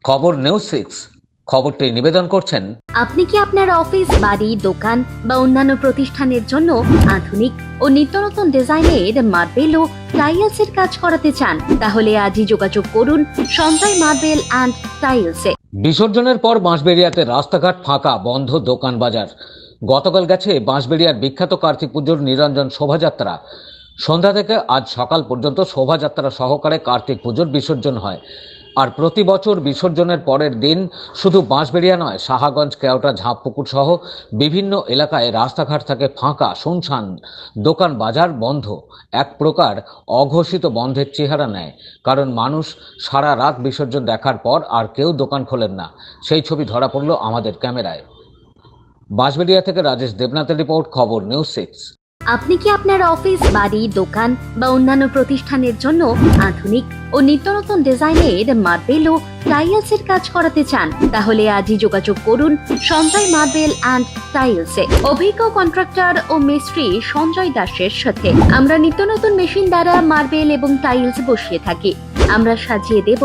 খবর নিউজ 6 খবরটি নিবেদন করছেন। আপনি কি আপনার অফিস, বাড়ি, দোকান বা অন্যান্য প্রতিষ্ঠানের জন্য আধুনিক ও নিত্যনতুন ডিজাইনের মার্বেল ও টাইলসের কাজ করাতে চান? তাহলে আজই যোগাযোগ করুন সঞ্জয় মার্বেল অ্যান্ড টাইলসে। বিসর্জনের পর বাঁশবেড়িয়াতে রাস্তাঘাট ফাঁকা, বন্ধ দোকান বাজার। গতকাল গেছে বাঁশবেড়িয়ার বিখ্যাত কার্তিক পুজোর নিরঞ্জন শোভাযাত্রা। সন্ধ্যা থেকে আজ সকাল পর্যন্ত শোভাযাত্রা সহকারে কার্তিক পুজোর বিসর্জন হয়। আর প্রতি বছর বিসর্জনের পরের দিন শুধু বাঁশবেড়িয়া নয়, সাহাগঞ্জ, কেওটা, ঝাঁপপুকুর সহ বিভিন্ন এলাকায় রাস্তাঘাট থাকে ফাঁকা, শুনশান, দোকান বাজার বন্ধ। এক প্রকার অঘোষিত বন্ধের চেহারা নেয়, কারণ মানুষ সারা রাত বিসর্জন দেখার পর আর কেউ দোকান খোলেন না। সেই ছবি ধরা পড়ল আমাদের ক্যামেরায়। বাঁশবেড়িয়া থেকে রাজেশ দেবনাথের রিপোর্ট, খবর নিউজ 6। আপনি কি আপনার অফিস, বাড়ি, দোকান বা অন্যান্য প্রতিষ্ঠানের জন্য আধুনিক ও নিত্যনতুন ডিজাইনের মার্বেল ও টাইলসের কাজ করাতে চান? তাহলে আজই যোগাযোগ করুন সঞ্জয় মার্বেল অ্যান্ড টাইলসে। অভিজ্ঞ কন্ট্রাক্টর ও মিস্ত্রি সঞ্জয় দাসের সাথে আমরা নিত্যনতুন মেশিন দ্বারা মার্বেল এবং টাইলস বসিয়ে থাকি। আমরা সাজিয়ে দেব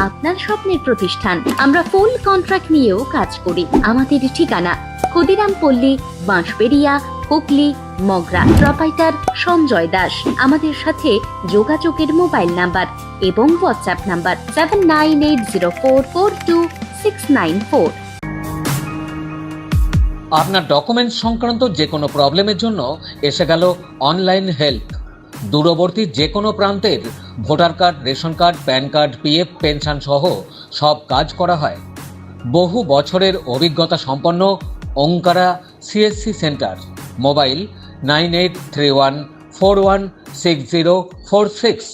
আপনার স্বপ্নের প্রতিষ্ঠান। আমরা ফুল কন্ট্রাক্ট নিয়েও কাজ করি। আমাদের ঠিকানা ক্ষুদিরাম পল্লী, বাঁশবেড়িয়া, হুগলি, মগরা। প্রোপাইটার সঞ্জয় দাস। আমাদের সাথে যোগাযোগের মোবাইল নাম্বার এবং হোয়াটসঅ্যাপ নাম্বার 7980442694। আপনার ডকুমেন্টস সংক্রান্ত যে কোনো প্রবলেমের জন্য এসে গেল অনলাইন হেল্প। দূরবর্তী যে কোনো প্রান্তের voter card, ration card, pan card, PF, pension সহ সব কাজ করা হয়। বহু বছরের অভিজ্ঞতা সম্পন্ন ওঙ্কারা সিএসসি সেন্টার। মোবাইল 9831416046।